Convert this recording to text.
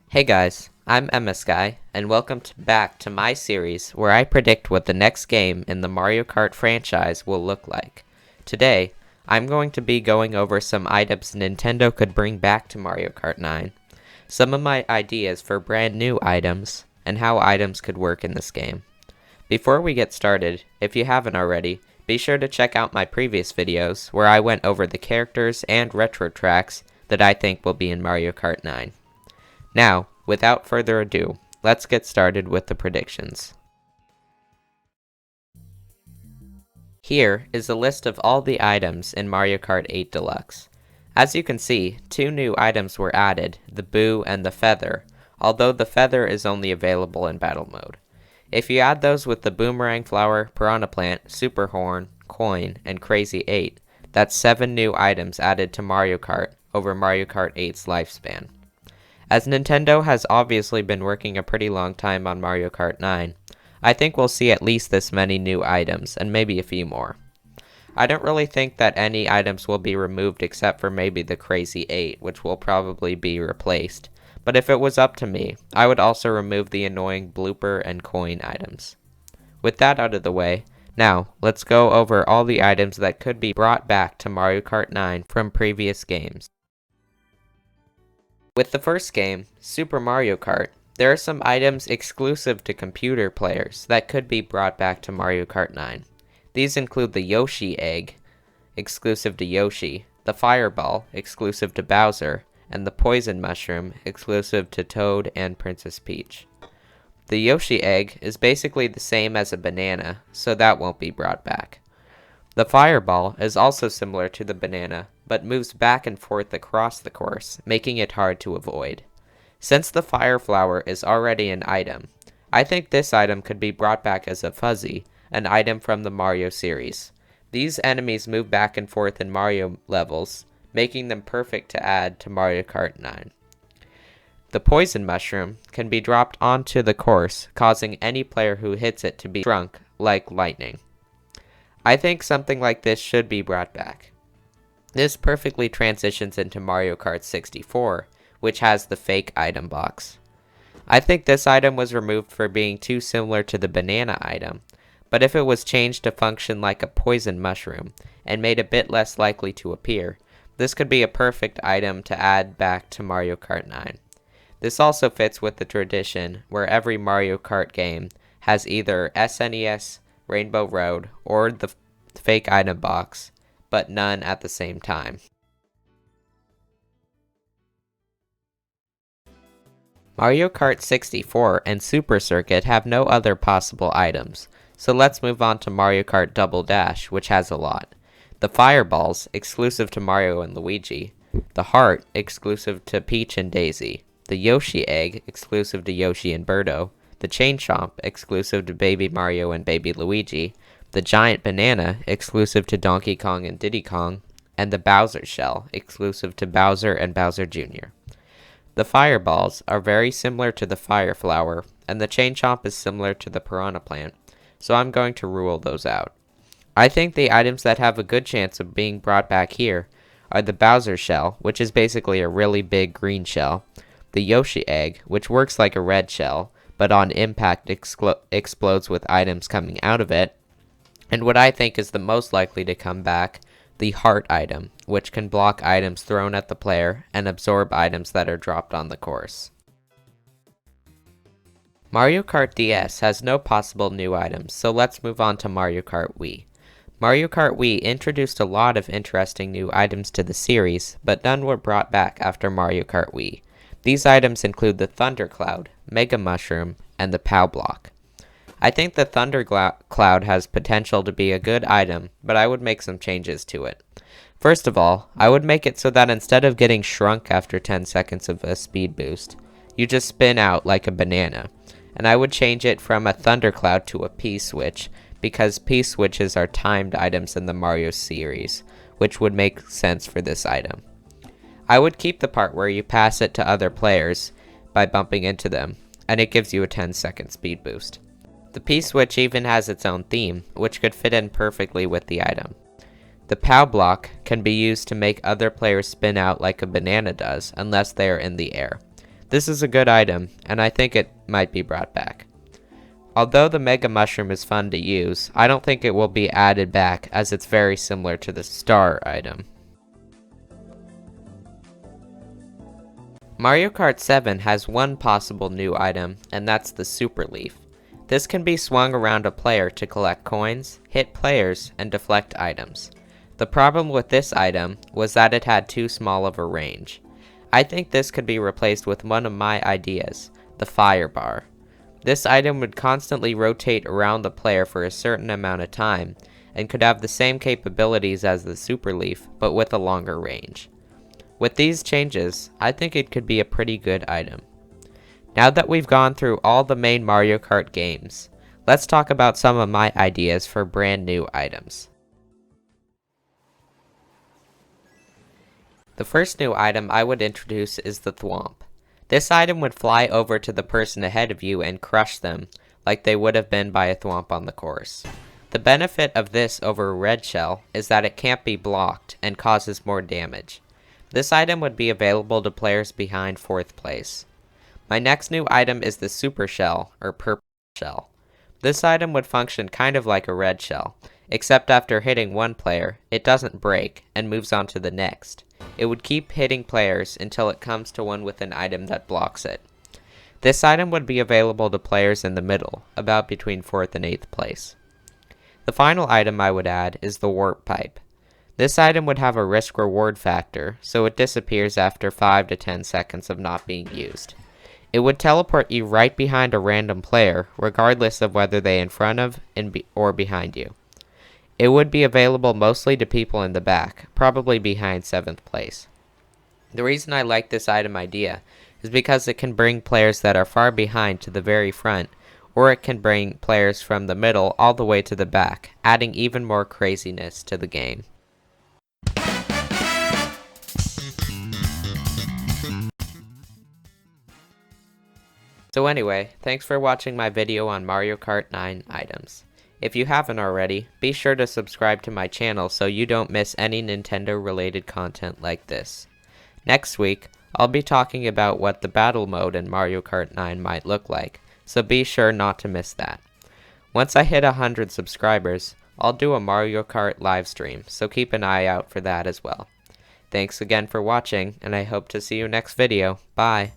Hey guys, I'm MSGuy, and welcome back to my series where I predict what the next game in the Mario Kart franchise will look like. Today, I'm going to be going over some items Nintendo could bring back to Mario Kart 9, some of my ideas for brand new items, and how items could work in this game. Before we get started, if you haven't already, be sure to check out my previous videos where I went over the characters and retro tracks that I think will be in Mario Kart 9. Now, without further ado, let's get started with the predictions. Here is a list of all the items in Mario Kart 8 Deluxe. As you can see, two new items were added, the Boo and the Feather, although the Feather is only available in Battle Mode. If you add those with the Boomerang Flower, Piranha Plant, Super Horn, Coin, and Crazy 8, that's 7 new items added to Mario Kart over Mario Kart 8's lifespan. As Nintendo has obviously been working a pretty long time on Mario Kart 9, I think we'll see at least this many new items, and maybe a few more. I don't really think that any items will be removed except for maybe the Crazy 8, which will probably be replaced, but if it was up to me, I would also remove the annoying Blooper and Coin items. With that out of the way, now let's go over all the items that could be brought back to Mario Kart 9 from previous games. With the first game, Super Mario Kart, there are some items exclusive to computer players that could be brought back to Mario Kart 9. These include the Yoshi Egg, exclusive to Yoshi, the Fireball, exclusive to Bowser, and the Poison Mushroom, exclusive to Toad and Princess Peach. The Yoshi Egg is basically the same as a banana, so that won't be brought back. The Fireball is also similar to the banana, but moves back and forth across the course, making it hard to avoid. Since the Fire Flower is already an item, I think this item could be brought back as a Fuzzy, an item from the Mario series. These enemies move back and forth in Mario levels, making them perfect to add to Mario Kart 9. The Poison Mushroom can be dropped onto the course, causing any player who hits it to be struck like lightning. I think something like this should be brought back. This perfectly transitions into Mario Kart 64, which has the fake item box. I think this item was removed for being too similar to the banana item, but if it was changed to function like a poison mushroom and made a bit less likely to appear, this could be a perfect item to add back to Mario Kart 9. This also fits with the tradition where every Mario Kart game has either SNES, Rainbow Road, or the fake item box, but none at the same time. Mario Kart 64 and Super Circuit have no other possible items, so let's move on to Mario Kart Double Dash, which has a lot. The Fireballs, exclusive to Mario and Luigi, the Heart, exclusive to Peach and Daisy, the Yoshi Egg, exclusive to Yoshi and Birdo, the Chain Chomp, exclusive to Baby Mario and Baby Luigi, the Giant Banana, exclusive to Donkey Kong and Diddy Kong, and the Bowser Shell, exclusive to Bowser and Bowser Jr. The Fireballs are very similar to the Fire Flower, and the Chain Chomp is similar to the Piranha Plant, so I'm going to rule those out. I think the items that have a good chance of being brought back here are the Bowser Shell, which is basically a really big green shell, the Yoshi Egg, which works like a red shell, but on impact explodes with items coming out of it, and what I think is the most likely to come back, the Heart item, which can block items thrown at the player and absorb items that are dropped on the course. Mario Kart DS has no possible new items, so let's move on to Mario Kart Wii. Mario Kart Wii introduced a lot of interesting new items to the series, but none were brought back after Mario Kart Wii. These items include the Thunder Cloud, Mega Mushroom, and the POW Block. I think the Thunder Cloud has potential to be a good item, but I would make some changes to it. First of all, I would make it so that instead of getting shrunk after 10 seconds of a speed boost, you just spin out like a banana. And I would change it from a Thunder Cloud to a P-Switch, because P-Switches are timed items in the Mario series, which would make sense for this item. I would keep the part where you pass it to other players by bumping into them, and it gives you a 10-second speed boost. The P-Switch even has its own theme, which could fit in perfectly with the item. The POW block can be used to make other players spin out like a banana does, unless they are in the air. This is a good item, and I think it might be brought back. Although the Mega Mushroom is fun to use, I don't think it will be added back as it's very similar to the star item. Mario Kart 7 has one possible new item, and that's the Super Leaf. This can be swung around a player to collect coins, hit players, and deflect items. The problem with this item was that it had too small of a range. I think this could be replaced with one of my ideas, the Fire Bar. This item would constantly rotate around the player for a certain amount of time, and could have the same capabilities as the Super Leaf, but with a longer range. With these changes, I think it could be a pretty good item. Now that we've gone through all the main Mario Kart games, let's talk about some of my ideas for brand new items. The first new item I would introduce is the Thwomp. This item would fly over to the person ahead of you and crush them, like they would have been by a Thwomp on the course. The benefit of this over a red shell is that it can't be blocked and causes more damage. This item would be available to players behind 4th place. My next new item is the Super Shell, or Purple Shell. This item would function kind of like a red shell, except after hitting one player, it doesn't break and moves on to the next. It would keep hitting players until it comes to one with an item that blocks it. This item would be available to players in the middle, about between 4th and 8th place. The final item I would add is the Warp Pipe. This item would have a risk-reward factor, so it disappears after 5 to 10 seconds of not being used. It would teleport you right behind a random player, regardless of whether they're in front of or behind you. It would be available mostly to people in the back, probably behind 7th place. The reason I like this item idea is because it can bring players that are far behind to the very front, or it can bring players from the middle all the way to the back, adding even more craziness to the game. So anyway, thanks for watching my video on Mario Kart 9 items. If you haven't already, be sure to subscribe to my channel so you don't miss any Nintendo related content like this. Next week, I'll be talking about what the battle mode in Mario Kart 9 might look like, so be sure not to miss that. Once I hit 100 subscribers, I'll do a Mario Kart live stream, so keep an eye out for that as well. Thanks again for watching, and I hope to see you next video. Bye!